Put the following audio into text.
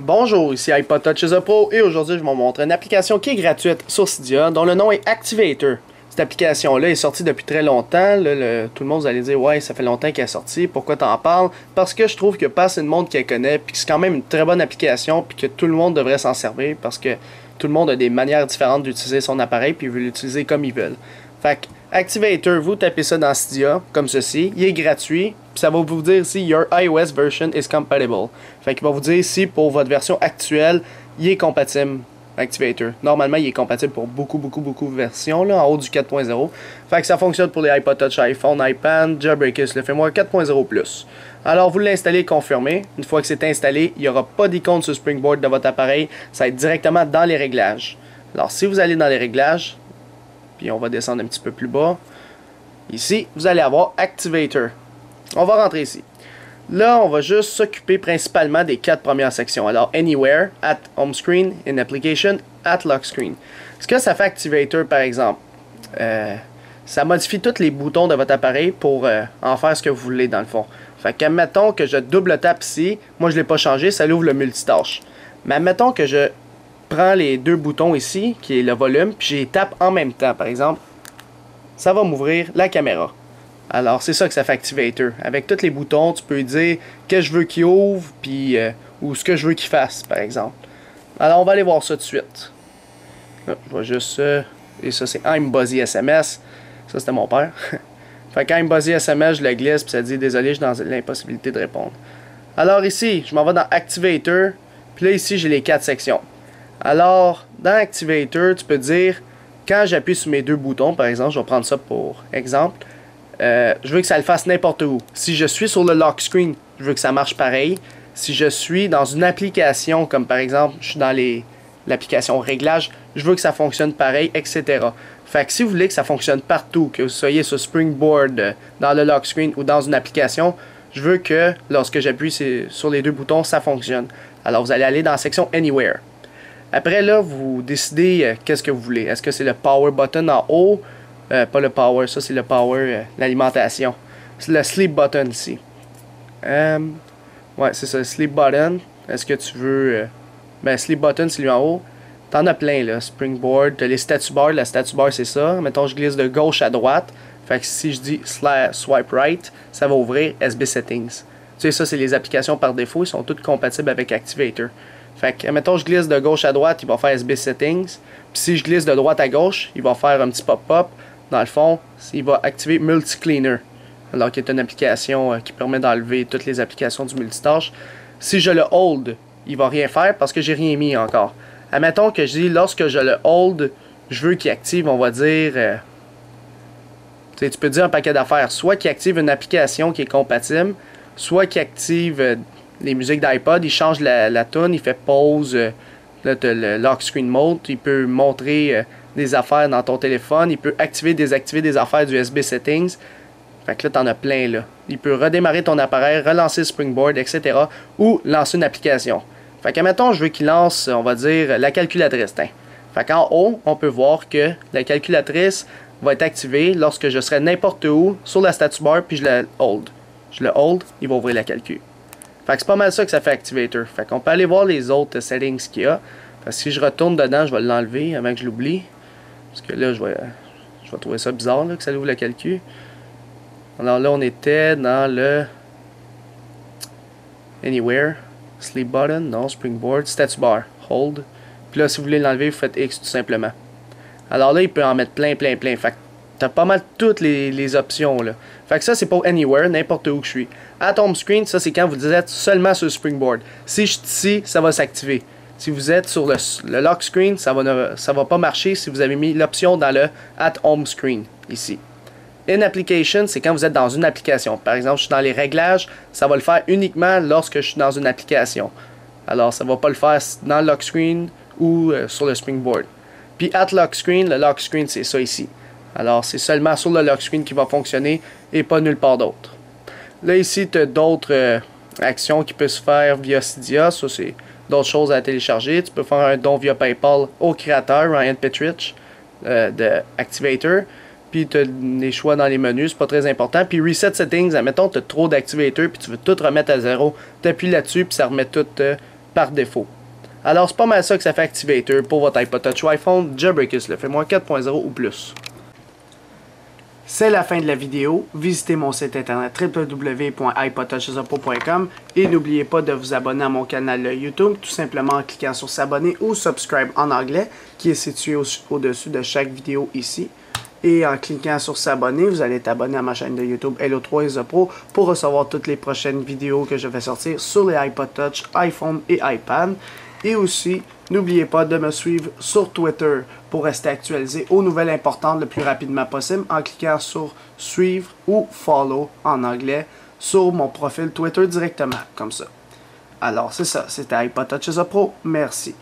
Bonjour, ici iPod Touch The Pro et aujourd'hui je vais vous montrer une application qui est gratuite sur Cydia dont le nom est Activator. Cette application-là est sortie depuis très longtemps. Tout le monde vous allez dire ouais, ça fait longtemps qu'elle est sortie, pourquoi t'en parles? Parce que je trouve qu'il n'y a pas assez de monde qui la connaît, puis que c'est quand même une très bonne application, puis que tout le monde devrait s'en servir parce que tout le monde a des manières différentes d'utiliser son appareil, puis veut l'utiliser comme ils veulent. Fait que Activator, vous tapez ça dans Cydia, comme ceci, il est gratuit, puis ça va vous dire si your iOS version is compatible. Fait qu'il va vous dire si pour votre version actuelle, il est compatible. Activator. Normalement, il est compatible pour beaucoup de versions, là, en haut du 4.0. Fait que ça fonctionne pour les iPod Touch, iPhone, iPad, Jailbreakers, le firmware 4.0+. Alors, vous l'installez et confirmez. Une fois que c'est installé, il n'y aura pas d'icône sur Springboard de votre appareil. Ça va être directement dans les réglages. Alors, si vous allez dans les réglages, puis on va descendre un petit peu plus bas, ici, vous allez avoir Activator. On va rentrer ici. Là, on va juste s'occuper principalement des 4 premières sections. Alors, Anywhere, at Home Screen, In Application, at Lock Screen. Ce que ça fait Activator, par exemple, ça modifie tous les boutons de votre appareil pour en faire ce que vous voulez, dans le fond. Fait qu'admettons que je double tape ici, moi je ne l'ai pas changé, ça l'ouvre le multitâche. Mais admettons que je prends les deux boutons ici, qui est le volume, puis je les tape en même temps, par exemple, ça va m'ouvrir la caméra. Alors, c'est ça que ça fait Activator. Avec tous les boutons, tu peux dire que je veux qu'il ouvre, puis ou ce que je veux qu'il fasse, par exemple. Alors, on va aller voir ça tout de suite. Là, je vais juste... et ça, c'est I'm Buzzy SMS. Ça, c'était mon père. Fait que I'm Buzzy SMS, je le glisse, puis ça dit « Désolé, je suis dans l'impossibilité de répondre ». Alors, ici, je m'en vais dans Activator, puis là, ici, j'ai les 4 sections. Alors, dans Activator, tu peux dire, quand j'appuie sur mes deux boutons, par exemple, je vais prendre ça pour exemple, je veux que ça le fasse n'importe où. Si je suis sur le lock screen, je veux que ça marche pareil. Si je suis dans une application, comme par exemple, je suis dans l'application réglage, je veux que ça fonctionne pareil, etc. Fait que si vous voulez que ça fonctionne partout, que vous soyez sur Springboard, dans le lock screen ou dans une application, je veux que lorsque j'appuie sur les deux boutons, ça fonctionne. Alors vous allez aller dans la section Anywhere. Après là, vous décidez qu'est-ce que vous voulez. Est-ce que c'est le Power button en haut? Pas le power, ça c'est le power, l'alimentation. C'est le sleep button ici. Ouais, c'est ça, sleep button. Est-ce que tu veux... ben, sleep button, c'est lui en haut. T'en as plein, là. Springboard, t'as les status bars. La status bar, c'est ça. Mettons, je glisse de gauche à droite. Fait que si je dis swipe right, ça va ouvrir SB Settings. Tu sais, ça, c'est les applications par défaut. Ils sont toutes compatibles avec Activator. Fait que, mettons, je glisse de gauche à droite, il va faire SB Settings. Puis si je glisse de droite à gauche, il va faire un petit pop-up. Dans le fond, il va activer Multi-Cleaner, alors qu'il est une application qui permet d'enlever toutes les applications du multitâche. Si je le hold, il va rien faire parce que j'ai rien mis encore. Admettons que je dis, lorsque je le hold, je veux qu'il active, on va dire... tu peux dire un paquet d'affaires. Soit qu'il active une application qui est compatible, soit qu'il active les musiques d'iPod, il change la tune, il fait pause, là, le lock screen mode, il peut montrer... des affaires dans ton téléphone, il peut activer, désactiver des affaires du USB Settings. Fait que là, t'en as plein, là. Il peut redémarrer ton appareil, relancer le Springboard, etc. ou lancer une application. Fait que, mettons, je veux qu'il lance, on va dire, la calculatrice. Tiens. Fait qu'en haut, on peut voir que la calculatrice va être activée lorsque je serai n'importe où sur la status bar, puis je le hold. Je le hold, il va ouvrir la calcul. Fait que c'est pas mal ça que ça fait Activator. Fait qu'on peut aller voir les autres settings qu'il y a. Parce que si je retourne dedans, je vais l'enlever avant que je l'oublie. Parce que là, je vais trouver ça bizarre là, que ça ouvre le calcul. Alors là, on était dans le Anywhere, Sleep Button, non, Springboard, Status Bar, Hold. Puis là, si vous voulez l'enlever, vous faites X tout simplement. Alors là, il peut en mettre plein. Fait que t'as pas mal toutes les options là. Fait que ça, c'est pour Anywhere, n'importe où que je suis. At Home Screen, ça, c'est quand vous êtes seulement sur Springboard. Si je suis ici, ça va s'activer. Si vous êtes sur le lock screen, ça va pas marcher si vous avez mis l'option dans le At Home Screen, ici. In Application, c'est quand vous êtes dans une application. Par exemple, je suis dans les réglages, ça va le faire uniquement lorsque je suis dans une application. Alors, ça va pas le faire dans le lock screen ou sur le Springboard. Puis At Lock Screen, le lock screen, c'est ça ici. Alors, c'est seulement sur le lock screen qui va fonctionner et pas nulle part d'autre. Là, ici, tu as d'autres actions qui peuvent se faire via Cydia. Ça, c'est... d'autres choses à télécharger. Tu peux faire un don via PayPal au créateur, Ryan Petrich, de Activator. Puis tu as les choix dans les menus, c'est pas très important. Puis Reset Settings, admettons, tu as trop d'Activator, puis tu veux tout remettre à zéro. Tu appuies là-dessus, puis ça remet tout par défaut. Alors c'est pas mal ça que ça fait Activator pour votre iPod Touch ou iPhone. Jailbreakers le fait moins 4.0 ou plus. C'est la fin de la vidéo. Visitez mon site internet www.ipodtouchesuppo.com et n'oubliez pas de vous abonner à mon canal YouTube tout simplement en cliquant sur s'abonner ou subscribe en anglais qui est situé au-dessus de chaque vidéo ici. Et en cliquant sur s'abonner, vous allez être abonné à ma chaîne de YouTube Hello3ISAPro pour recevoir toutes les prochaines vidéos que je vais sortir sur les iPod Touch, iPhone et iPad. Et aussi, n'oubliez pas de me suivre sur Twitter pour rester actualisé aux nouvelles importantes le plus rapidement possible en cliquant sur suivre ou follow en anglais sur mon profil Twitter directement, comme ça. Alors c'est ça, c'était iPod Touch Pro. Merci.